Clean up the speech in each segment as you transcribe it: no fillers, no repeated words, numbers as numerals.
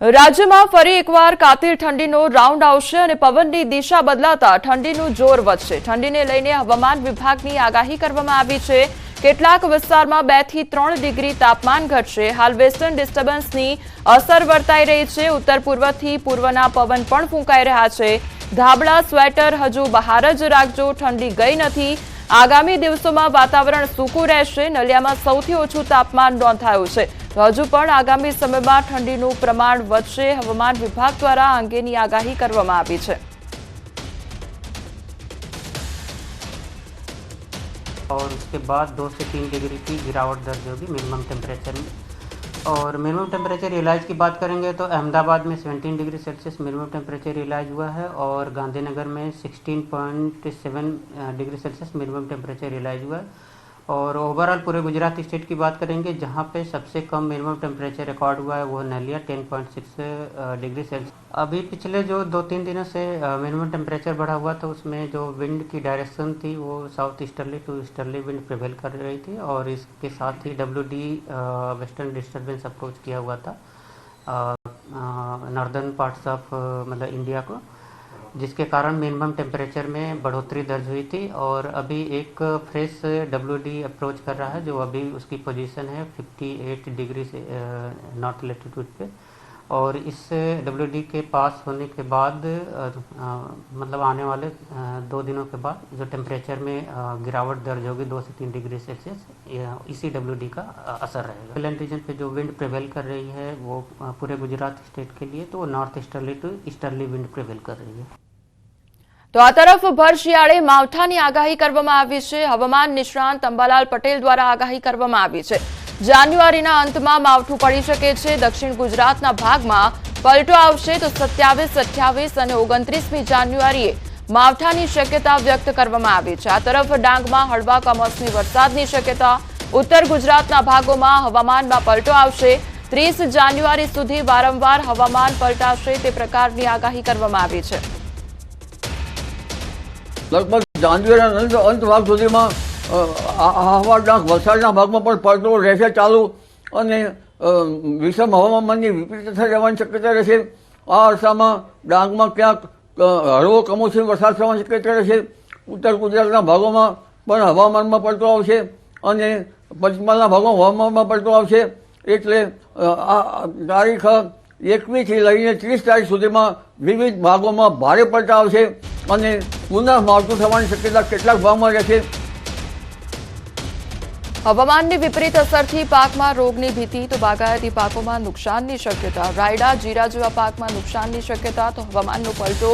રાજ્યમાં ફરી એકવાર કાતિલ ઠંડીનો રાઉન્ડ આવશે અને પવનની દિશા બદલાતા ઠંડીનું જોર વધશે। ઠંડીને લઈને હવામાન વિભાગની આગાહી કરવામાં આવી છે। કેટલાક વિસ્તારમાં 2 થી 3 ડિગ્રી તાપમાન ઘટશે। હાલ વેસ્ટર્ન ડિસ્ટર્બન્સની અસર વર્તાઈ રહી છે। ઉત્તર પૂર્વથી પૂર્વના પવન પણ ફૂંકાઈ રહ્યા છે। ધાબળા સ્વેટર હજુ બહાર જ રાખજો, ઠંડી ગઈ નથી। આગામી દિવસોમાં વાતાવરણ સૂકું રહેશે। નલિયામાં સૌથી ઓછું તાપમાન નોંધાયું છે। હજુ પણ આગામી સમયમાં ઠંડીનું પ્રમાણ વધશે। હવામાન વિભાગ દ્વારા આ અંગેની આગાહી કરવામાં આવી છે। और उसके बाद 2 से 3 डिग्री की गिरावट दर्ज होगी मिनिमम टेम्परेचर में। और मिनिमम टेम्परेचर रियलाइज की बात करेंगे तो अहमदाबाद में 17 degree Celsius minimum temperature realise हुआ है और गांधीनगर में 16.7 degree Celsius minimum temperature realise हुआ है। और ओवरऑल पूरे गुजरात स्टेट की बात करेंगे जहाँ पे सबसे कम मिनिमम टेम्परेचर रिकॉर्ड हुआ है वो नलिया 10.6 डिग्री सेल्सियस। अभी पिछले जो 2-3 दिनों से मिनिमम टेम्परेचर बढ़ा हुआ था उसमें जो विंड की डायरेक्शन थी वो south easterly to easterly wind prevail कर रही थी और इसके साथ ही WD वेस्टर्न डिस्टर्बेंस अप्रोच किया हुआ था नॉर्दर्न पार्ट्स ऑफ मतलब इंडिया को, जिसके कारण मिनिमम टेम्परेचर में बढ़ोतरी दर्ज हुई थी। और अभी एक फ्रेश WD अप्रोच कर रहा है जो अभी उसकी पोजीशन है 58 डिग्री से नॉर्थ लेटीट्यूड पे। और इस WD के पास होने के बाद मतलब आने वाले 2 दिनों के बाद जो टेम्परेचर में गिरावट दर्ज होगी 2 से 3 डिग्री सेल्सियस, इसी WD का असर रहेगा। हिमालयन रीजन पे जो विंड प्रिवेल कर रही है वो पूरे गुजरात स्टेट के लिए तो north easterly to easterly wind prevail कर रही है। तो आ तरफ भर શિયાળે માવઠાની આગાહી કરવામાં આવી છે। હવામાન નિષ્ણાંત અંબાલાલ પટેલ દ્વારા આગાહી કરવામાં આવી છે। જાન્યુઆરીના અંતમાં માવઠું પડી શકે છે। દક્ષિણ ગુજરાતના ભાગમાં પલટો આવશે તો 27, 28 અને 29મી જાન્યુઆરીએ માવઠાની શક્યતા વ્યક્ત કરવામાં આવી છે। આ તરફ ડાંગમાં હળવા કમોસમી વરસાદની શક્યતા। ઉત્તર ગુજરાતના ભાગોમાં હવામાનમાં પલટો આવશે। 30 જાન્યુઆરી સુધી વારંવાર હવામાન પલટાશે તે પ્રકારની આગાહી કરવામાં આવી છે। लगभग जान्युआरी अंत भाग सुधीमां आहवा डांग वलसाडना भागमां पण पलटो रहेशे चालू अने विषम हवामाननी विपरीतता રહેવાની શક્યતા રહેશે। આ અરસામાં ડાંગમાં ક્યાંક હળવો કમોસમી વરસાદ થવાની શક્યતા રહેશે। ઉત્તર ગુજરાતના ભાગોમાં પણ હવામાનમાં પલટો આવશે અને પંચમહાલના ભાગોમાં હવામાનમાં પલટો આવશે। એટલે આ તારીખ 21 થી લઈને 30 તારીખ સુધીમાં વિવિધ ભાગોમાં ભારે પલટા આવશે અને પુનઃ માવઠું થવાની શક્યતા કેટલાક ભાગમાં રહેશે। હવામાનની વિપરીત અસરથી પાકમાં રોગની ભીતિ તો બાગાયતી પાકોમાં નુકસાનની શક્યતા। રાયડા, જીરા જેવા પાકમાં નુકસાનની શક્યતા તો હવામાનનો પલટો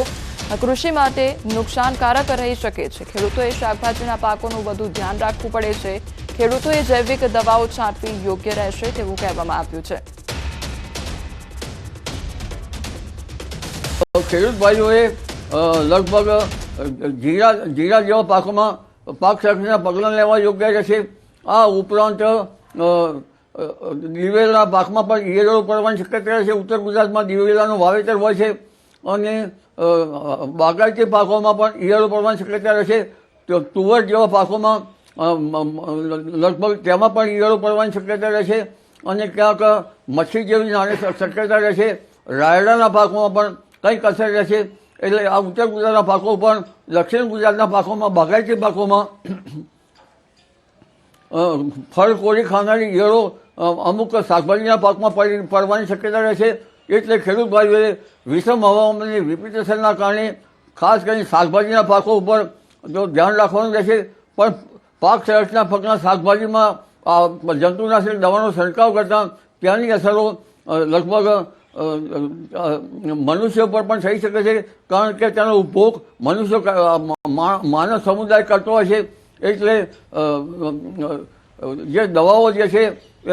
કૃષિ માટે નુકસાનકારક રહી શકે છે। ખેડૂતોએ શાકભાજીના પાકોનું વધુ ધ્યાન રાખવું પડે છે। ખેડૂતોએ જૈવિક દવાઓ છાંટવી યોગ્ય રહેશે તેવું કહેવામાં આવ્યું છે। ખેડૂત ભાઈઓએ લગભગ જીરા જેવા પાકોમાં પાક સંરક્ષણના પગલાં લેવા યોગ્ય રહેશે। આ ઉપરાંત દિવેલાના પાકમાં પણ ઈયળો પડવાની શક્યતા રહેશે। ઉત્તર ગુજરાતમાં દિવેલાનું વાવેતર હોય છે અને બાગાયતી પાકોમાં પણ ઈયળો પડવાની શક્યતા રહેશે। તો તુવર જેવા પાકોમાં લગભગ તેમાં પણ ઈયળો પડવાની શક્યતા રહેશે અને ક્યાંક મચ્છી જેવી નાની શક્યતા રહેશે। રાયડાના પાકોમાં પણ કંઈક અસર રહેશે। એટલે આ ઉત્તર ગુજરાતના પાકો પણ દક્ષિણ ગુજરાતના પાકોમાં બાગાયતી પાકોમાં ફળ કોરી ખાનારી ઈયળો અમુક શાકભાજીના પાકમાં પડવાની શક્યતા રહેશે। એટલે ખેડૂત ભાઈઓએ વિષમ હવામાનની વિપરીત અસરના કારણે ખાસ કરીને શાકભાજીના પાકો ઉપર જો ધ્યાન રાખવાનું રહેશે। પણ પાક સંરક્ષણના પગલાં શાકભાજીમાં જંતુનાશક દવાનો છંટકાવ કરતાં ત્યાંની અસરો લગભગ મનુષ્ય પર પણ થઈ શકે છે, કારણ કે તેનો ઉપભોગ મનુષ્ય માનવ સમુદાય કરતો હોય છે। એટલે જે દવાઓ જે છે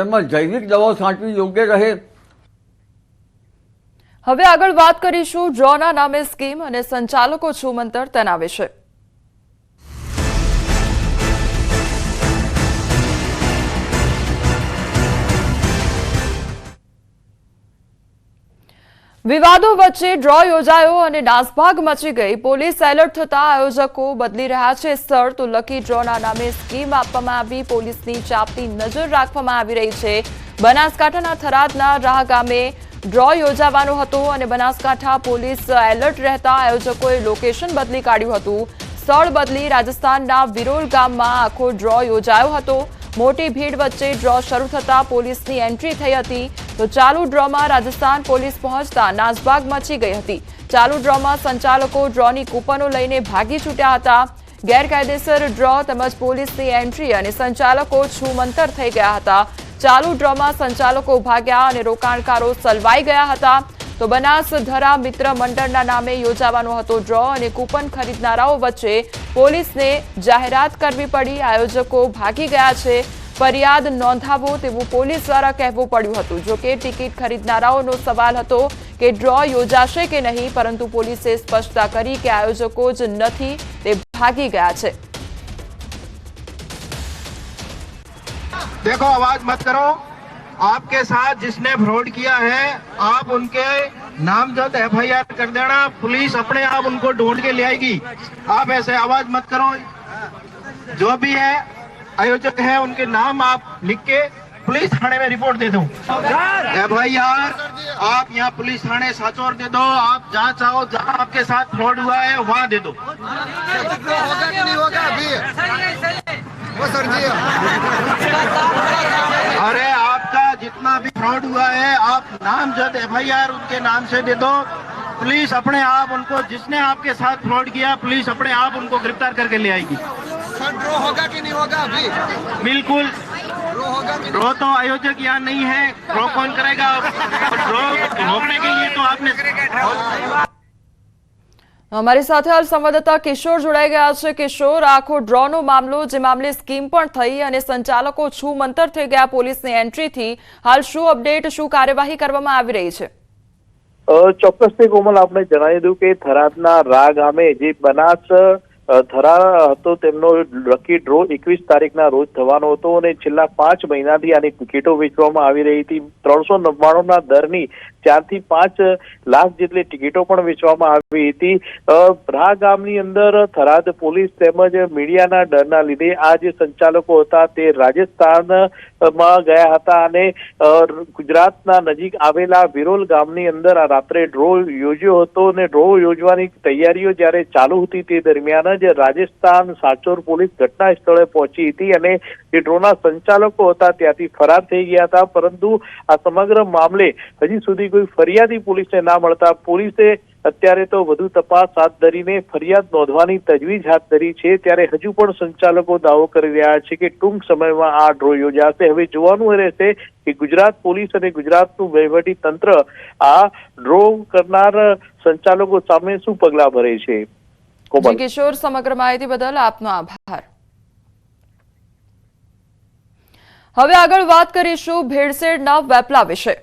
એમાં જૈવિક દવાઓ છાંટવી યોગ્ય રહે। હવે આગળ વાત કરીશું ડ્રોના નામે સ્કીમ અને સંચાલકો શું મંતર તેના વિશે। વિવાદો વચ્ચે ડ્રો યોજાયો અને નાસભાગ મચી ગઈ। પોલીસ એલર્ટ થતા આયોજકો બદલી રહ્યા છે સ્થળ। તો લકી ડ્રોના નામે સ્કીમ આપવામાં આવી। પોલીસની ચાપતી નજર રાખવામાં આવી રહી છે। બનાસકાંઠાના થરાદના રાહ ગામે ડ્રો યોજાવાનો હતો અને બનાસકાંઠા પોલીસ એલર્ટ રહેતા આયોજકોએ લોકેશન બદલી કાઢ્યું હતું. સ્થળ બદલી રાજસ્થાનના વિરોલ ગામમાં આખો ડ્રો યોજાયો હતો. મોટી ભીડ વચ્ચે ડ્રો શરૂ થતા પોલીસની એન્ટ્રી થઈ હતી. તો ચાલુ ડ્રોમાં રાજસ્થાન પોલીસ પહોંચતા નાસભાગ મચી ગઈ હતી. ચાલુ ડ્રોમાં સંચાલકો ડ્રોની કૂપનો લઈને ભાગી છૂટ્યા હતા. ગેરકાયદેસર ડ્રો તેમજ પોલીસની એન્ટ્રી અને સંચાલકો છૂમંતર થઈ ગયા હતા. ચાલુ ડ્રોમાં સંચાલકો ભાગ્યા અને રોકાણકારો સલવાઈ ગયા હતા. તો બનાસધરા મિત્ર મંડળના નામે યોજાવાનો હતો ડ્રો અને કૂપન ખરીદનારાઓ વચ્ચે પોલીસને જાહેરાત કરવી પડી. આયોજકો ભાગી ગયા છે. ફરિયાદ નોંધાવો તેવું પોલીસ દ્વારા કહેવું પડ્યું હતું. જોકે ટિકિટ ખરીદનારાઓનો સવાલ હતો કે ડ્રો યોજાશે કે નહીં, પરંતુ પોલીસે સ્પષ્ટતા કરી કે આયોજકો જ નથી, તે ભાગી ગયા છે. देखो आवाज मत करो। आपके साथ जिसने फ्रॉड किया है आप उनके नामजद एफआईआर कर देना, पुलिस अपने आप उनको ढूंढ के ले आएगी। आप ऐसे आवाज मत करो। जो भी है आयोजक है उनके नाम आप लिख के पुलिस थाने में रिपोर्ट दे दो। एफआईआर आप यहाँ पुलिस थाने साचौर दे दो। आप जहाँ चाहो, जहाँ आपके साथ फ्रॉड हुआ है वहाँ दे दो। होगा कि नहीं होगा अभी वो सर जी अरे आपका जितना भी फ्रॉड हुआ है आप नामजद एफआईआर उनके नाम से दे दो। पुलिस अपने आप उनको, जिसने आपके साथ फ्रॉड किया, पुलिस अपने आप उनको गिरफ्तार करके ले आएगी। सर ड्रॉ होगा कि नहीं होगा अभी बिल्कुल ड्रॉ होगा कि ड्रॉ तो आयोजक यहाँ नहीं है, ड्रॉ कौन करेगा? ड्रॉ रोकने के लिए तो आपने અમારી સાથે હાલ સંવાદદાતા કિશોર જોડાઈ ગયા છે. કિશોર, આખો ડ્રોનો મામલો, જે મામલે સ્કીમ પણ થઈ અને સંચાલકો છૂમંતર થઈ ગયા પોલીસની એન્ટ્રીથી, હાલ શું અપડેટ, શું કાર્યવાહી કરવામાં આવી રહી છે? ચોક્કસથી કોમલ, આપણે જણાવી દઉં કે થરાદના રા ગામે જે બનાસ થરા હતો તેમનો લકી ડ્રો 21 તારીખના રોજ થવાનો હતો અને છેલ્લા 5 મહિનાથી આની ટિકિટો વેચવામાં આવી રહી હતી. 399ના દરની 4 થી 5 લાખ જેટલી ટિકિટો પણ વેચવામાં આવી હતી. રા ગામની અંદર થરાદ પોલીસ તેમજ મીડિયાના ડરના લીધે આ જે સંચાલકો હતા તે રાજસ્થાનમાં ગયા હતા અને ગુજરાતના નજીક આવેલા વિરોલ ગામની અંદર આ રાત્રે ડ્રો યોજ્યો હતો અને ડ્રો યોજવાની તૈયારીઓ જ્યારે ચાલુ હતી તે દરમિયાન જ રાજસ્થાન સાચોર પોલીસ ઘટના સ્થળે પહોંચી હતી અને જે ડ્રોના સંચાલકો હતા ત્યાંથી ફરાર થઈ ગયા હતા. પરંતુ આ સમગ્ર મામલે હજી સુધી કોઈ ફરિયાદી પોલીસને ના મળતા પોલીસે અત્યારે તો વધુ તપાસ હાથ ધરીને ફરિયાદ નોંધવાની તજવીજ હાથ ધરી છે. ત્યારે હજુ પણ સંચાલકો દાવો કરી રહ્યા છે કે ટૂંક સમયમાં આ ડ્રો યોજાશે. હવે જોવાનું રહેશે કે ગુજરાત પોલીસ અને ગુજરાતનું વહીવટી તંત્ર આ ડ્રો કરનાર સંચાલકો સામે શું પગલાં ભરે છે. કિશોર, સમગ્ર માહિતી બદલ આપનો આભાર. હવે આગળ વાત કરીશું ભેળસેળના વેપલા વિશે.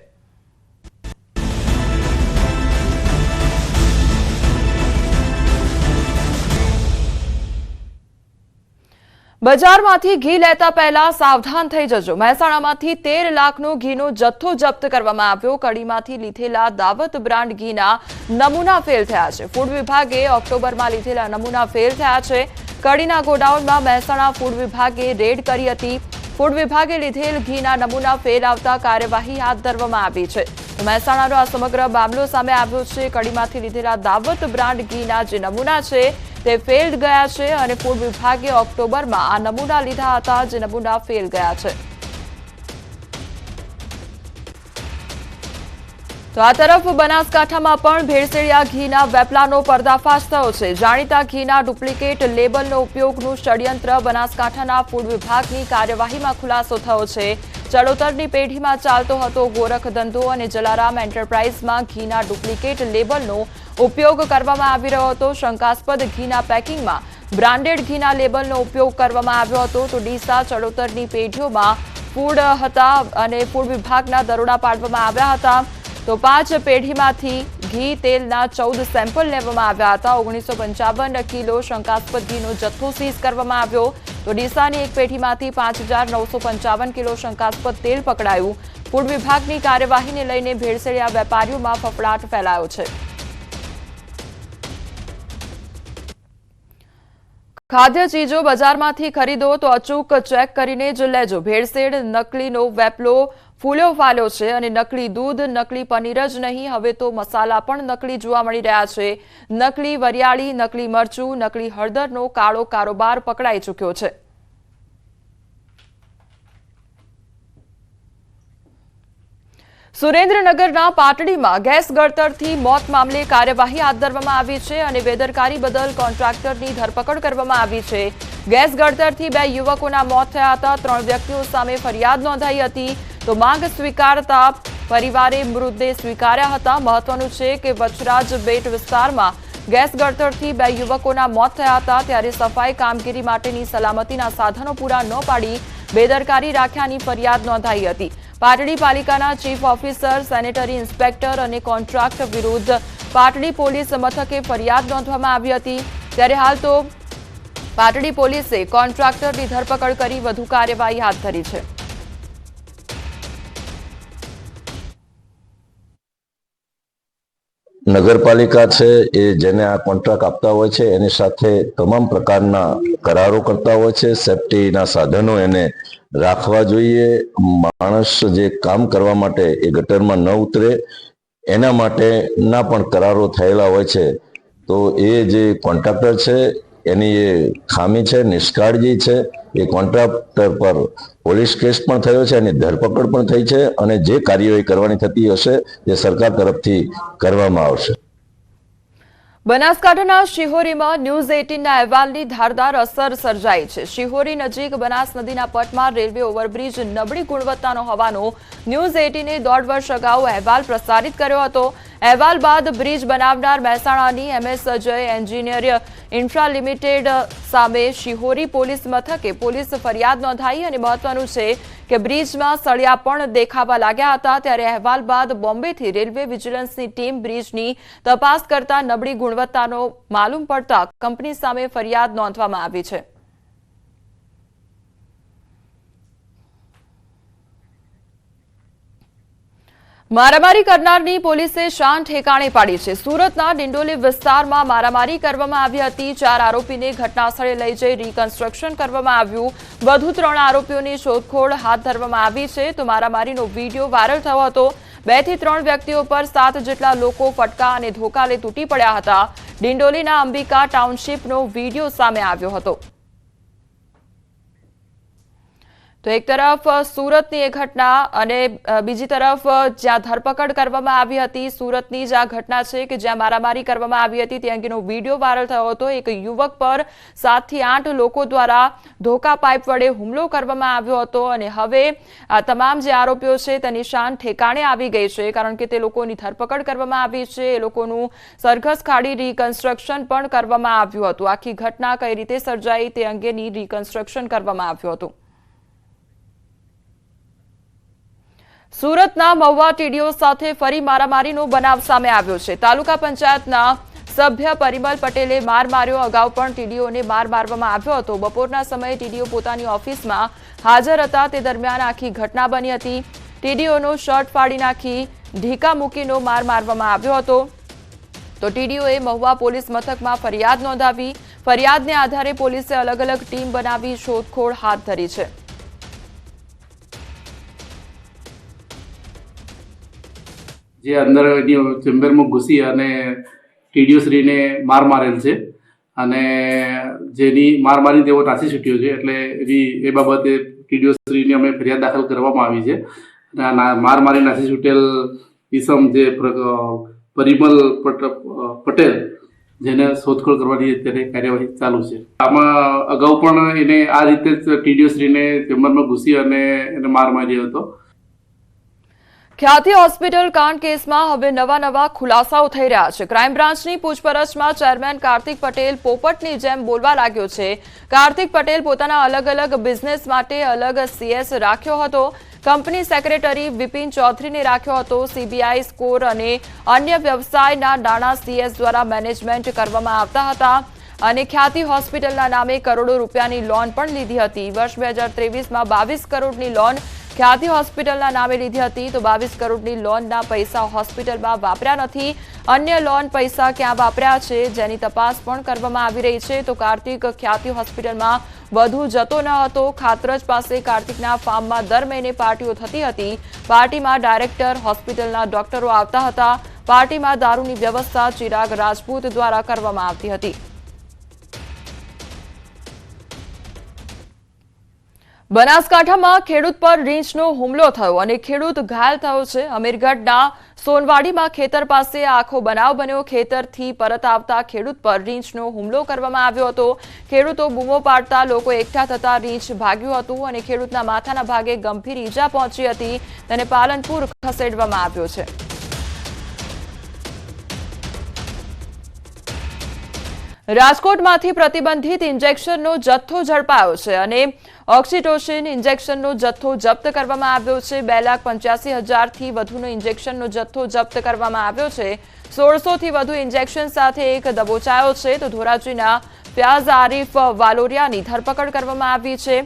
બજારમાંથી ઘી લેતા પહેલા સાવધાન થઈ જજો. મહેસાણામાંથી 13 લાખનો ઘીનો જથ્થો જપ્ત કરવામાં આવ્યો. કડીમાંથી લીધેલા દાવત બ્રાન્ડ ઘીના નમૂના ફેલ થયા છે. ફૂડ વિભાગે ઓક્ટોબરમાં લીધેલા નમૂના ફેલ થયા છે. કડીના ગોડાઉનમાં મહેસાણા ફૂડ વિભાગે રેડ કરી હતી. ફૂડ વિભાગે લીધેલ ઘીના નમૂના ફેલ આવતા કાર્યવાહી હાથ ધરવામાં આવી છે. મહેસાણાનો આ સમગ્ર મામલો સામે આવ્યો છે. કડીમાંથી લીધેલા દાવત બ્રાન્ડ ઘીના જે નમૂના છે તે ફેલ ગયા છે અને ફૂડ વિભાગે ઓક્ટોબરમાં આ નમૂના લીધા હતા, જે નમૂના ફેલ ગયા છે. તો આ તરફ બનાસકાંઠામાં પણ ભેળસેળિયા ઘીના વેપલાનો પર્દાફાશ થયો છે. જાણીતા ઘીના ડુપ્લિકેટ લેબલનો ઉપયોગનું ષડયંત્ર બનાસકાંઠાના ફૂડ વિભાગની કાર્યવાહીમાં ખુલાસો થયો છે. ચડોતરની પેઢીમાં ચાલતો હતો ગોરખ ધંધો અને જલારામ એન્ટરપ્રાઇઝમાં ઘીના ડુપ્લિકેટ લેબલનો ઉપયોગ કરવામાં આવી રહ્યો હતો. શંકાસ્પદ ઘીના પેકિંગમાં બ્રાન્ડેડ ઘીના લેબલનો ઉપયોગ કરવામાં આવ્યો હતો. તો ડીસા ચડોતરની પેઢીઓમાં ફૂડ હતા અને ફૂડ વિભાગના દરોડા પાડવામાં આવ્યા હતા. તો 5 પેઢીમાંથી ઘી તેલના 14 સેમ્પલ લેવામાં આવ્યા હતા. 1955 કિલો શંકાસ્પદ ઘીનો જથ્થો સીઝ કરવામાં આવ્યો. તો ડીસાની એક પેઢીમાંથી 5955 કિલો શંકાસ્પદ તેલ પકડાયું. ફૂડ વિભાગની કાર્યવાહીને લઈને ભેળસેળિયા વેપારીઓમાં ફફડાટ ફેલાયો છે. ખાદ્ય ચીજો બજારમાંથી ખરીદો તો અચૂક ચેક કરીને જ લેજો. ભેળસેળ, નકલીનો વેપલો ફૂલ્યો ફાલ્યો છે અને નકલી દૂધ, નકલી પનીર જ નહીં, હવે તો મસાલા પણ નકલી જોવા મળી રહ્યા છે. નકલી વરિયાળી, નકલી મરચું, નકલી હળદરનો કાળો કારોબાર પકડાઈ ચૂક્યો છે. સુરેન્દ્રનગરના પાટડીમાં ગેસ ગળતરથી મોત મામલે કાર્યવાહી હાથ ધરવામાં આવી છે અને બેદરકારી બદલ કોન્ટ્રાક્ટરની ધરપકડ કરવામાં આવી છે. ગેસ ગળતરથી 2 યુવકોના મોત થયા હતા. 3 વ્યક્તિઓ સામે ફરિયાદ નોંધાઈ હતી તો માંગ સ્વીકારતા પરિવારે મૃતદેહ સ્વીકાર્યા હતા. મહત્વનું છે કે વચરાજ બેટ વિસ્તારમાં ગેસ ગળતરથી 2 યુવકોના મોત થયા હતા ત્યારે સફાઈ કામગીરી માટેની સલામતીના સાધનો પૂરા ન પાડી બેદરકારી રાખ્યાની ફરિયાદ નોંધાઈ હતી. પાટડી પાલિકાના ચીફ ઓફિસર, સેનેટરી ઇન્સ્પેક્ટર અને કોન્ટ્રાક્ટ વિરુદ્ધ પાટડી પોલીસ મથકે ફરિયાદ નોંધવામાં આવી હતી. ત્યારે હાલ તો પાટડી પોલીસે કોન્ટ્રાક્ટરની ધરપકડ કરી વધુ કાર્યવાહી હાથ ધરી છે. નગરપાલિકા છે એ જેને આ કોન્ટ્રાક્ટ આપતા હોય છે એની સાથે તમામ પ્રકારના કરારો કરતા હોય છે. સેફટીના સાધનો એને રાખવા જોઈએ. માણસ જે કામ કરવા માટે એ ગટરમાં ન ઉતરે એના માટેના પણ કરારો થયેલા હોય છે. તો એ જે કોન્ટ્રાક્ટર છે એની એ ખામી છે, નિષ્કાળજી છે. એ કોન્ટ્રાક્ટર પર પોલીસ કેસ પણ થયો છે, એની ધરપકડ પણ થઈ છે અને જે કાર્યવાહી કરવાની થતી હશે એ સરકાર તરફથી કરવામાં આવશે. બનાસકાંઠાના શિહોરીમાં ન્યૂઝ 18ના અહેવાલની ધારદાર અસર સર્જાઈ છે. શિહોરી નજીક બનાસ નદીના પટમાં રેલવે ઓવરબ્રિજ નબળી ગુણવત્તાનો હોવાનો ન્યૂઝ 18એ 1.5 વર્ષ અગાઉ અહેવાલ પ્રસારિત કર્યો હતો. અહેવાલ બાદ બ્રિજ બનાવનાર મહેસાણાની MS Ajay engineer infra limited સામે શિહોરી પોલીસ મથકે પોલીસ ફરિયાદ નોંધાઈ અને મહત્વનું છે કે બ્રિજમાં સળિયા પણ દેખાવા લાગ્યા હતા. ત્યારે અહેવાલ બાદ બોમ્બેથી રેલવે વિજિલન્સની ટીમ બ્રિજની તપાસ કરતા નબળી ગુણવત્તાનો માલુમ પડતા કંપની સામે ફરિયાદ નોંધવામાં આવી છે. મારામારી કરનારની પોલીસે શાન ઠેકાણે પાડી છે. સુરતના ડિંડોલી વિસ્તારમાં મારામારી કરવામાં આવી હતી. 4 આરોપીને ઘટનાસ્થળે લઈ જઈ રિકન્સ્ટ્રક્શન કરવામાં આવ્યું. વધુ 3 આરોપીઓની શોધખોળ હાથ ધરવામાં આવી છે. તો મારામારીનો વિડીયો વાયરલ થયો હતો. 2 થી 3 વ્યક્તિઓ પર 7 જેટલા લોકો ફટકા અને ધોકાલે તૂટી પડ્યા હતા. ડિંડોલીના અંબિકા ટાઉનશીપનો વિડીયો સામે આવ્યો હતો. તો એક તરફ સુરતની એ ઘટના અને બીજી તરફ જ્યાં ધરપકડ કરવામાં આવી હતી, સુરતની જ આ ઘટના છે કે જ્યાં મારામારી કરવામાં આવી હતી તે અંગેનો વિડીયો વાયરલ થયો હતો. એક યુવક પર 7 થી 8 લોકો દ્વારા ધોકા પાઇપ વડે હુમલો કરવામાં આવ્યો હતો અને હવે આ તમામ જે આરોપીઓ છે તેની શાન ઠેકાણે આવી ગઈ છે કારણ કે તે લોકોની ધરપકડ કરવામાં આવી છે. એ લોકોનું સરઘસ ખાડી રિકન્સ્ટ્રક્શન પણ કરવામાં આવ્યું હતું. આખી ઘટના કઈ રીતે સર્જાઈ તે અંગેની રિકન્સ્ટ્રક્શન કરવામાં આવ્યું હતું. સુરતના મહુવા ટીડીઓ સાથે ફરી મારામારીનો બનાવ સામે આવ્યો છે. તાલુકા પંચાયતના સભ્ય પરિમલ પટેલે માર માર્યો. અગાઉ પણ ટીડીઓને માર મારવામાં આવ્યો હતો. બપોરના સમયે ટીડીઓ પોતાની ઓફિસમાં હાજર હતા તે દરમિયાન આખી ઘટના બની હતી. ટીડીઓનો શર્ટ ફાડી નાખી ઢીકા મૂકીનો માર મારવામાં આવ્યો હતો. તો ટીડીઓએ મહુવા પોલીસ મથકમાં ફરિયાદ નોંધાવી. ફરિયાદને આધારે પોલીસે અલગ અલગ ટીમ બનાવી શોધખોળ હાથ ધરી છે. જે અંદર ચેમ્બરમાં ઘૂસી અને ટીડીઓશ્રીને માર મારેલ છે અને જેની માર મારી તેઓ નાસી છૂટ્યો છે. એટલે એ બાબતે ટીડીઓશ્રીની અમે ફરિયાદ દાખલ કરવામાં આવી છે. અને માર મારી નાસી છૂટેલ ઈસમ જે પરિમલ પટેલ જેને શોધખોળ કરવાની અત્યારે કાર્યવાહી ચાલુ છે. આમાં અગાઉ પણ એને આ રીતે જ ટીડીઓશ્રીને ચેમ્બરમાં ઘૂસી અને એને માર માર્યો હતો. ખ્યાતિ હોસ્પિટલ કાંડ કેસમાં હવે નવા ખુલાસાઓ થઈ રહ્યા છે. ક્રાઇમ બ્રાન્ચની પૂછપરછમાં ચેરમેન કાર્તિક પટેલ પોપટની જેમ બોલવા લાગ્યો છે. કાર્તિક પટેલ પોતાના અલગ અલગ બિઝનેસ માટે અલગ CS રાખ્યો હતો. કંપની સેક્રેટરી વિપિન ચૌધરીને રાખ્યો હતો. CBI સ્કોર અને અન્ય વ્યવસાયના નાણાં CS દ્વારા મેનેજમેન્ટ કરવામાં આવતા હતા અને ખ્યાતિ હોસ્પિટલના નામે કરોડો રૂપિયાની લોન પણ લીધી હતી. વર્ષ 2023માં 22 કરોડની લોન ખ્યાતિ હોસ્પિટલના નામે લીધી હતી. તો 22 કરોડની લોનના પૈસા હોસ્પિટલમાં વાપર્યા નથી. અન્ય લોન પૈસા ક્યાં વાપર્યા છે જેની તપાસ પણ કરવામાં આવી રહી છે. તો કાર્તિક ખ્યાતિ હોસ્પિટલમાં વધુ જતો ન હતો. ખાતરજ પાસે કાર્તિકના ફાર્મમાં દર મહિને પાર્ટીઓ થતી હતી. પાર્ટીમાં ડાયરેક્ટર, હોસ્પિટલના ડોક્ટરો આવતા હતા. પાર્ટીમાં દારૂની વ્યવસ્થા ચિરાગ રાજપૂત દ્વારા કરવામાં આવતી હતી. બનાસકાંઠામાં ખેડૂત પર રીંછનો હુમલો થયો અને ખેડૂત ઘાયલ થયો છે. અમીરગઢના સોનવાડીમાં ખેતર પાસે આખો બનાવ બન્યો. ખેતરથી પરત આવતા ખેડૂત પર રીંછનો હુમલો કરવામાં આવ્યો હતો. ખેડૂતો બૂમો પાડતા લોકો એકઠા થતા રીંછ ભાગ્યું હતું અને ખેડૂતના માથાના ભાગે ગંભીર ઈજા પહોંચી હતી. તેને પાલનપુર ખસેડવામાં આવ્યો છે. રાજકોટમાંથી પ્રતિબંધિત ઇન્જેક્શનનો જથ્થો ઝડપાયો છે અને ઓક્સિટોસિન ઇન્જેક્શનનો જથ્થો જપ્ત કરવામાં આવ્યો છે. 2,85,000થી વધુનો ઇન્જેક્શનનો જથ્થો જપ્ત કરવામાં આવ્યો છે. 1600થી વધુ ઇન્જેક્શન સાથે એક દબોચાયો છે. તો ધોરાજીના ફયાઝ આરીફ વાલોરિયાની ધરપકડ કરવામાં આવી છે.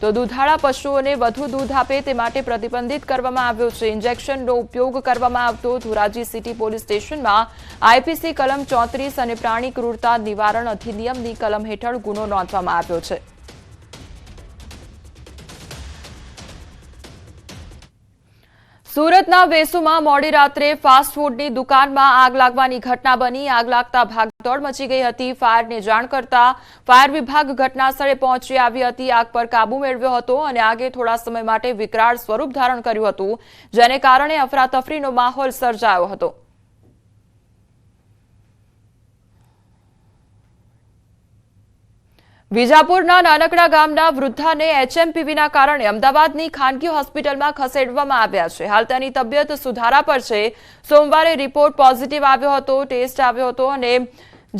તો દૂધાળા પશુઓને વધુ દૂધ આપે તે માટે પ્રતિબંધિત કરવામાં આવ્યો છે. ઇન્જેક્શનનો ઉપયોગ કરવામાં આવતો ધોરાજી સિટી પોલીસ સ્ટેશનમાં આઈપીસી કલમ 34 અને પ્રાણી ક્રૂરતા નિવારણ અધિનિયમની કલમ હેઠળ ગુનો નોંધવામાં આવ્યો છે. સુરતના વેસુમાં મોડી રાત્રે ફાસ્ટ ફૂડની દુકાનમાં આગ લાગવાની ઘટના બની. આગ લાગતા ભાગદોડ મચી ગઈ હતી. ફાયરને જાણ કરતા ફાયર વિભાગ ઘટનાસ્થળે પહોંચી આવી હતી. આગ પર કાબુ મેળવ્યો હતો અને આગે થોડા સમય માટે વિકરાળ સ્વરૂપ ધારણ કર્યું હતું, જેને કારણે અફરાતફરીનો માહોલ સર્જાયો હતો. વિજાપુરના નાનકડા ગામના વૃદ્ધાને એચએમપીવીના કારણે અમદાવાદની ખાનગી હોસ્પિટલમાં ખસેડવામાં આવ્યા છે. હાલ તેની તબિયત સુધારા પર છે. સોમવારે રિપોર્ટ પોઝિટિવ આવ્યો હતો, ટેસ્ટ આવ્યો હતો અને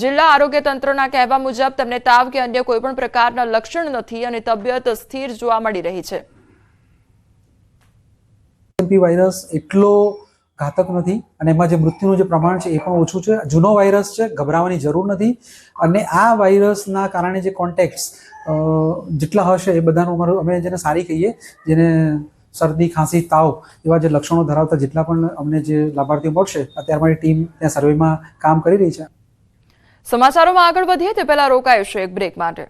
જિલ્લા આરોગ્ય તંત્રના કહેવા મુજબ તેમને તાવ કે અન્ય કોઈપણ પ્રકારના લક્ષણ નથી અને તબિયત સ્થિર જોવા મળી રહી છે. એચએમપી વાયરસ એટલો ઘાતક નથી અને એમાં જે મૃત્યુનું જે પ્રમાણ છે એ પણ ઓછું છે. જૂનો વાયરસ છે, ગભરાવાની જરૂર નથી. અને આ વાયરસના કારણે જે કોન્ટેક્ટ્સ જેટલા હશે એ બધાનું અમારું, અમે જેને સારી કહીએ, જેને શરદી, ખાંસી, તાવ એવા જે લક્ષણો ધરાવતા જેટલા પણ અમને જે લાભાર્થીઓ મળશે, અત્યારે મારી ટીમ ત્યાં સર્વેમાં કામ કરી રહી છે. સમાચારોમાં આગળ વધીએ તે પહેલા રોકાઈશું એક બ્રેક માટે.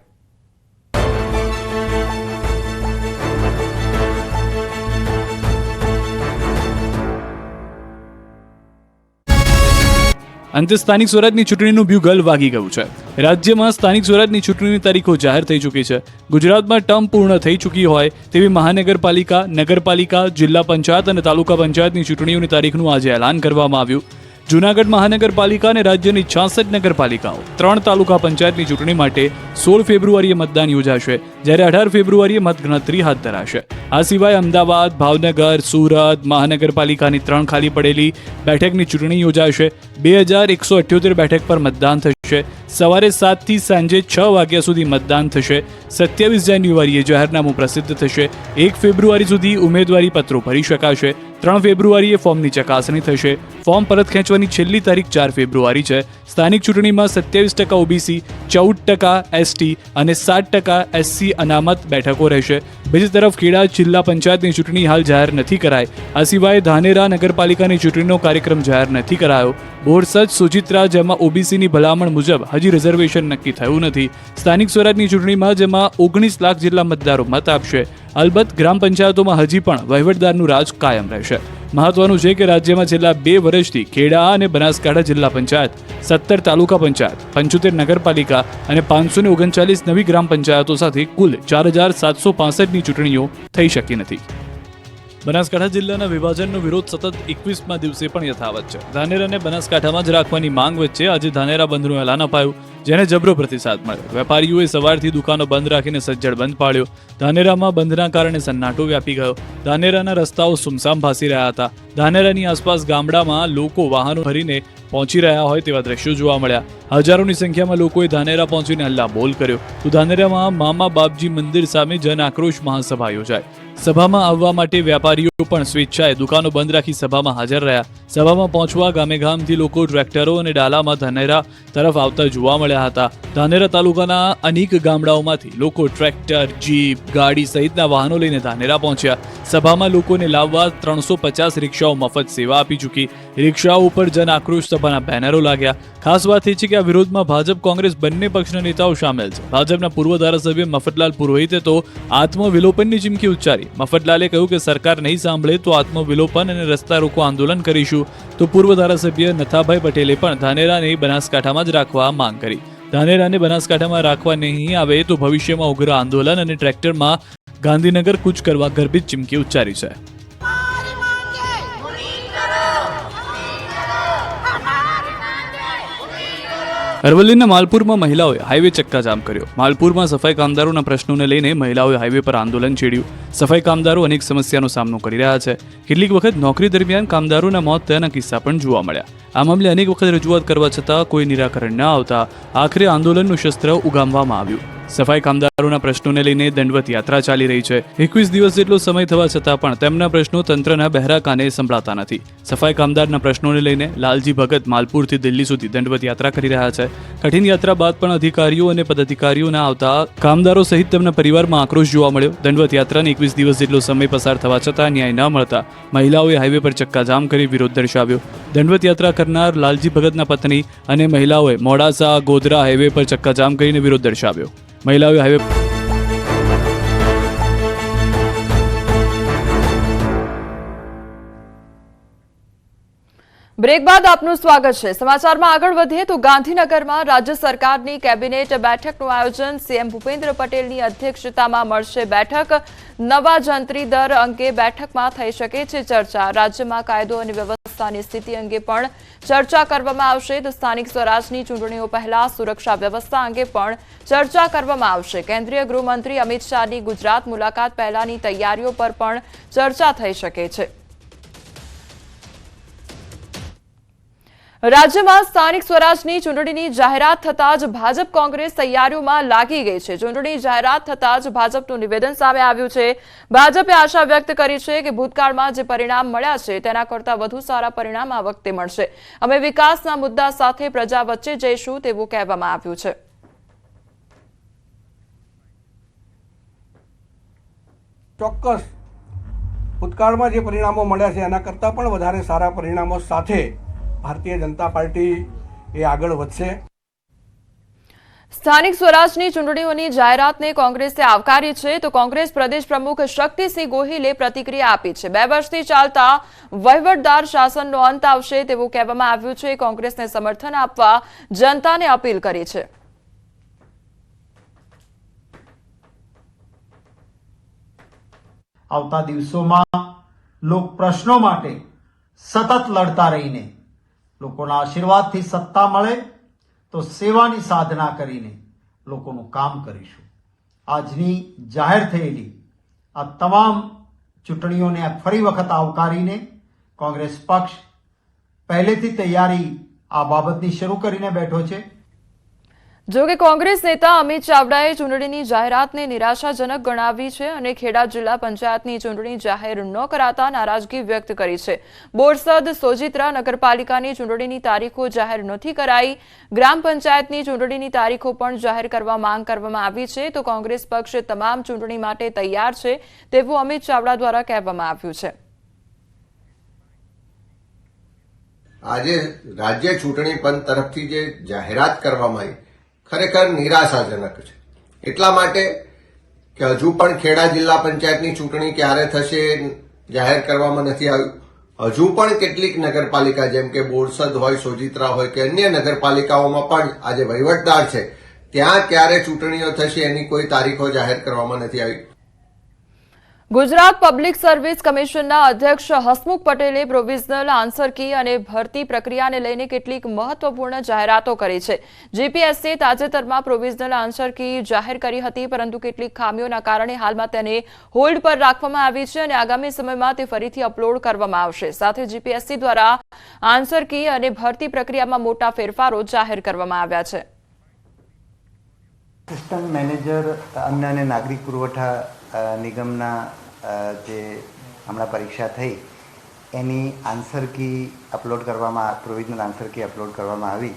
અંતે સ્થાનિક સ્વરાજની ચૂંટણીનું બ્યુગલ વાગી ગયું છે. રાજ્યમાં સ્થાનિક સ્વરાજની ચૂંટણીની તારીખો જાહેર થઈ ચૂકી છે. ગુજરાતમાં ટર્મ પૂર્ણ થઈ ચૂકી હોય તેવી મહાનગરપાલિકા, નગરપાલિકા, જિલ્લા પંચાયત અને તાલુકા પંચાયતની ચૂંટણીઓની તારીખનું આજે એલાન કરવામાં આવ્યું. જૂનાગઢ મહાનગરપાલિકા અને રાજ્યની 66 નગરપાલિકાઓ, 3 તાલુકા પંચાયતની ચૂંટણી માટે 16 ફેબ્રુઆરીએ મતદાન યોજાશે, જ્યારે 18 ફેબ્રુઆરીએ મતગણતરી હાથ ધરાશે. આ સિવાય અમદાવાદ, ભાવનગર, સુરત મહાનગરપાલિકાની 3 ખાલી પડેલી બેઠકની ચૂંટણી યોજાશે. 2178 બેઠક પર મતદાન થશે. સવારે 7 થી સાંજે 6 વાગ્યા સુધી મતદાન થશે. 27 જાન્યુઆરીએ જાહેરનામું પ્રસિદ્ધ થશે. 1 ફેબ્રુઆરી સુધી ઉમેદવારી પત્રો ભરી શકાશે. 3 ફેબ્રુઆરીએ ફોર્મની ચકાસણી થશે. ફોર્મ પરત ખેંચવાની છેલ્લી તારીખ 4 ફેબ્રુઆરી છે. સ્થાનિક ચૂંટણીમાં 27% ઓબીસી, 14% એસટી અને 7% એસસી અનામત બેઠકો રહેશે. બીજી તરફ ખેડા જિલ્લા પંચાયતની ચૂંટણી હાલ જાહેર નથી કરાઈ. આ સિવાય ધાનેરા નગરપાલિકાની ચૂંટણીનો કાર્યક્રમ જાહેર નથી કરાયો. બોરસદ, સોજિત્રા, જેમાં ઓબીસીની ભલામણ મુજબ હજી રિઝર્વેશન નક્કી થયું નથી. સ્થાનિક સ્વરાજની ચૂંટણીમાં જેમાં 19 લાખ જેટલા મતદારો મત આપશે. અલબત્ત ગ્રામ પંચાયતોમાં હજી પણ વહીવટદારનું રાજ કાયમ રહેશે. મહત્વનું છે કે રાજ્યમાં છેલ્લા 2 વર્ષથી ખેડા અને બનાસકાંઠા જિલ્લા પંચાયત, 17 તાલુકા પંચાયત, 75 નગરપાલિકા અને 539 નવી ગ્રામ પંચાયતો સાથે કુલ 4765ની ચૂંટણીઓ થઈ શકી નથી. બનાસકાંઠા જિલ્લાના વિભાજનનો વિરોધ સતત 21મા દિવસે પણ યથાવત છે. ધાનેરાને બનાસકાંઠામાં જ રાખવાની માંગ વચ્ચે આજે ધાનેરા બંધનું એલાન અપાયું, જેને જબરો પ્રતિસાદ મળ્યો. વેપારીઓએ સવારથી દુકાનો બંધ રાખીને સજ્જડ બંધ પાડ્યો. ધાનેરામાં બંધના કારણે સન્નાટો વ્યાપી ગયો. ધાનેરાના રસ્તાઓ સુમસામ ભાસી રહ્યા હતા. ધાનેરાની આસપાસ ગામડામાં લોકો વાહનો ભરીને પહોંચી રહ્યા હોય તેવા દ્રશ્યો જોવા મળ્યા. હજારોની સંખ્યામાં લોકોએ ધાનેરા પહોંચીને હલ્લા બોલ કર્યો. તો ધાનેરામાં મામા બાપજી મંદિર સામે જન આક્રોશ મહાસભા યોજાઈ. સભામાં આવવા માટે વેપારીઓ પણ સ્વેચ્છાએ દુકાનો બંધ રાખી સભામાં હાજર રહ્યા. સભામાં પહોંચવા ગામે ગામથી લોકો ટ્રેક્ટરો અને ડાલામાં ધાનેરા તરફ આવતા જોવા મળ્યા હતા. ધાનેરા તાલુકાના અનેક ગામડાઓમાંથી લોકો ટ્રેક્ટર, જીપ, ગાડી સહિતના વાહનો લઈને ધાનેરા પહોંચ્યા. સભામાં લોકોને લાવવા 350 રિક્ષાઓ મફત સેવા આપી ચૂકી. રિક્ષાઓ ઉપર જન આક્રોશ સભાના બેનરો લાગ્યા. ખાસ વાત એ છે કે આ વિરોધમાં ભાજપ કોંગ્રેસ બંને પક્ષના નેતાઓ સામેલ છે. ભાજપના પૂર્વ ધારાસભ્ય મફતલાલ પુરોહિતે તો આત્મવિલોપનની ચીમકી ઉચ્ચારી. મફતલાલે કહ્યું કે સરકાર નહીં સાંભળે તો આત્મવિલોપન અને રસ્તા રોકો આંદોલન કરીશું. તો પૂર્વ ધારાસભ્ય નથાભાઈ પટેલે પણ ધાનેરાને બનાસકાંઠામાં જ રાખવા માંગ કરી. ધાનેરાને બનાસકાંઠામાં રાખવા નહીં આવે તો ભવિષ્યમાં ઉગ્ર આંદોલન અને ટ્રેક્ટરમાં ગાંધીનગર કૂચ કરવા ગર્ભિત ચીમકી ઉચ્ચારી છે. અરવલ્લીના માલપુરમાં મહિલાઓએ હાઈવે ચક્કાજામ કર્યો. માલપુરમાં સફાઈ કામદારોના પ્રશ્નોને લઈને મહિલાઓએ હાઈવે પર આંદોલન છેડ્યું. સફાઈ કામદારો અનેક સમસ્યાનો સામનો કરી રહ્યા છે. કેટલીક વખત નોકરી દરમિયાન કામદારોના મોત થયાના કિસ્સા પણ જોવા મળ્યા. આ મામલે અનેક વખત રજૂઆત કરવા છતાં કોઈ નિરાકરણ ન આવતા આખરે આંદોલનનું શસ્ત્ર ઉગામવામાં આવ્યું. સફાઈ કામદારોના પ્રશ્નોને લઈને દંડવત યાત્રા ચાલી રહી છે. 21 દિવસ જેટલો સમય થવા છતાં પણ તેમના પ્રશ્નો તંત્રના બહેરા કાને સંભળાતા નથી. સફાઈ કામદારના પ્રશ્નોને લઈને લાલજી ભગત માલપુરથી દિલ્હી સુધી દંડવત યાત્રા કરી રહ્યા છે. કઠિન યાત્રા બાદ પણ અધિકારીઓ અને પદાધિકારીઓ ના આવતા કામદારો સહિત તેમના પરિવારમાં આક્રોશ જોવા મળ્યો. દંડવત યાત્રાને 21 દિવસ જેટલો સમય પસાર થવા છતાં ન્યાય ન મળતા મહિલાઓએ હાઈવે પર ચક્કાજામ કરી વિરોધ દર્શાવ્યો. દંડવત યાત્રા કરનાર લાલજી ભગતના પત્ની અને મહિલાઓએ મોડાસા ગોધરા હાઈવે પર ચક્કાજામ કરીને વિરોધ દર્શાવ્યો. મહિલાઓએ હાઈવે બ્રેક બાદ આપનું સ્વાગત છે. સમાચારમાં આગળ વધીએ તો ગાંધીનગરમાં રાજ્ય સરકારની કેબિનેટ બેઠકનું આયોજન. સીએમ ભૂપેન્દ્ર પટેલની અધ્યક્ષતામાં મળશે બેઠક. નવા જંત્રી દર અંગે બેઠકમાં થઈ શકે છે ચર્ચા. રાજ્યમાં કાયદો અને વ્યવસ્થાની સ્થિતિ અંગે પણ ચર્ચા કરવામાં આવશે. તો સ્થાનિક સ્વરાજની ચૂંટણીઓ પહેલા સુરક્ષા વ્યવસ્થા અંગે પણ ચર્ચા કરવામાં આવશે. કેન્દ્રીય ગૃહમંત્રી અમિત શાહની ગુજરાત મુલાકાત પહેલાની તૈયારીઓ પર પણ ચર્ચા થઈ શકે છે. રાજ્યમાં સ્થાનિક સ્વરાજની ચૂંટણીની જાહેરાત થતાં જ ભાજપ કોંગ્રેસ તૈયારીઓમાં લાગી ગઈ છે. ચૂંટણી જાહેરાત થતાં જ ભાજપનું નિવેદન સામે આવ્યું છે. ભાજપે આશા વ્યક્ત કરી છે કે ભૂતકાળમાં જે પરિણામ મળ્યા છે તેના કરતાં વધુ સારા પરિણામ આ વખતે મળશે. અમે વિકાસના મુદ્દા સાથે પ્રજા વચ્ચે જઈશું તેવું કહેવામાં આવ્યું છે. ચોક્કસ ભૂતકાળમાં જે પરિણામો મળ્યા છે એના કરતાં પણ વધારે સારા પરિણામો સાથે ભારતીય જનતા પાર્ટી એ આગળ વધશે. સ્થાનિક સ્વરાજની ચૂંટણીઓની જાહેરાતને કોંગ્રેસે આવકારી છે. તો કોંગ્રેસ પ્રદેશ પ્રમુખ શક્તિસિંહ ગોહિલે પ્રતિક્રિયા આપી છે. 2 વર્ષથી ચાલતા વહીવટદાર શાસનનો અંત આવશે તેવું કહેવામાં આવ્યું છે. કોંગ્રેસને સમર્થન આપવા જનતાને અપીલ કરી છે. આવતા દિવસોમાં લોક પ્રશ્નો માટે સતત લડતા રહીને લોકોના આશીર્વાદથી સત્તા મળે તો સેવાની સાધના કરીને લોકોનું કામ કરીશું. આજની જાહેર થયેલી આ તમામ ચૂંટણીઓને ફરી વખત આવકારીને કોંગ્રેસ પક્ષ પહેલેથી તૈયારી આ બાબતની શરૂ કરીને બેઠો છે. જો કે કોંગ્રેસ નેતા અમિત ચાવડાએ ચૂંટણીની જાહેરાતને નિરાશાજનક ગણાવી છે અને ખેડા જિલ્લા પંચાયતની ચૂંટણી જાહેર ન કરાતા નારાજગી વ્યક્ત કરી છે. બોરસદ, સોજિત્રા નગરપાલિકાની ચૂંટણીની તારીખો જાહેર નથી કરાઈ. ગ્રામ પંચાયતની ચૂંટણીની તારીખો પણ જાહેર કરવા માંગ કરવામાં આવી છે. તો કોંગ્રેસ પક્ષ તમામ ચૂંટણી માટે તૈયાર છે તેવું અમિત ચાવડા દ્વારા કહેવામાં આવ્યું છે. આજે રાજ્ય ચૂંટણી પંચ તરફથી જે જાહેરાત કરવામાં આવી ખરેખર નિરાશાજનક છે. એટલા માટે કે હજુ પણ ખેડા જિલ્લા પંચાયતની ચૂંટણી ક્યારે થશે જાહેર કરવામાં નથી આવ્યું. હજુ પણ કેટલીક નગરપાલિકા જેમ કે બોરસદ હોય, સોજિત્રા હોય કે અન્ય નગરપાલિકાઓમાં પણ આજે વહીવટદાર છે ત્યાં ક્યારે ચૂંટણીઓ થશે એની કોઈ તારીખો જાહેર કરવામાં નથી આવી. ગુજરાત પબ્લિક સર્વિસ કમિશનના અધ્યક્ષ હસમુખ પટેલે પ્રોવિઝનલ આન્સર કી અને ભરતી પ્રક્રિયાને લઈને કેટલીક મહત્વપૂર્ણ જાહેરાતો કરી છે. જીપીએસસીએ તાજેતરમાં પ્રોવિઝનલ આન્સર કી જાહેર કરી હતી, પરંતુ કેટલીક ખામીઓના કારણે હાલમાં તેને હોલ્ડ પર રાખવામાં આવી છે અને આગામી સમયમાં તે ફરીથી અપલોડ કરવામાં આવશે. સાથે જીપીએસસી દ્વારા આન્સર કી અને ભરતી પ્રક્રિયામાં મોટા ફેરફારો જાહેર કરવામાં આવ્યા છે. અસિસ્ટન્ટ મેનેજર અન્ન અને નાગરિક પુરવઠા નિગમના જે હમણાં પરીક્ષા થઈ એની આન્સર કી અપલોડ કરવામાં, પ્રોવિઝનલ આન્સર કી અપલોડ કરવામાં આવી,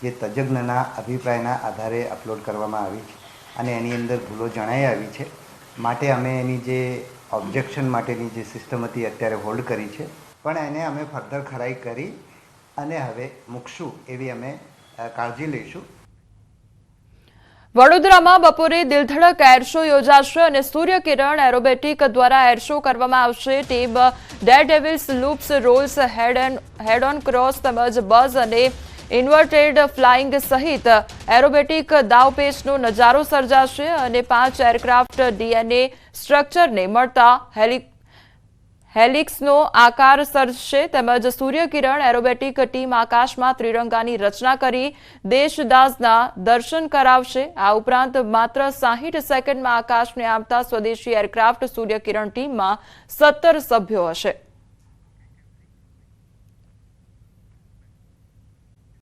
જે તજજ્ઞના અભિપ્રાયના આધારે અપલોડ કરવામાં આવી છે અને એની અંદર ભૂલો જણાઈ આવી છે. માટે અમે એની જે ઓબ્જેક્શન માટેની જે સિસ્ટમ હતી અત્યારે હોલ્ડ કરી છે, પણ એને અમે ફર્ધર ખરાઈ કરી અને હવે મૂકશું એવી અમે કાળજી લઈશું. વડોદરામાં બપોરે દિલધડક એર શો યોજાશે અને સૂર્યકિરણ એરોબેટિક દ્વારા એર શો કરવામાં આવશે. Team daredevils, loops, rolls, head on cross તેમજ બઝ અને ઇન્વર્ટેડ ફ્લાઇંગ સહિત એરોબેટિક દાવપેચનો નજારો સર્જાશે અને 5 એરક્રાફ્ટ ડીએનએ સ્ટ્રક્ચરને મળતા હેલિક્સનો આકાર સર્જશે તેમજ સૂર્યકિરણ એરોબેટિક ટીમ આકાશમાં ત્રિરંગાની રચના કરી દેશદાસના દર્શન કરાવશે. આ ઉપરાંત માત્ર 60 સેકન્ડમાં આકાશને આંબતા સ્વદેશી એરક્રાફ્ટ સૂર્યકિરણ ટીમમાં 17 સભ્યો હશે.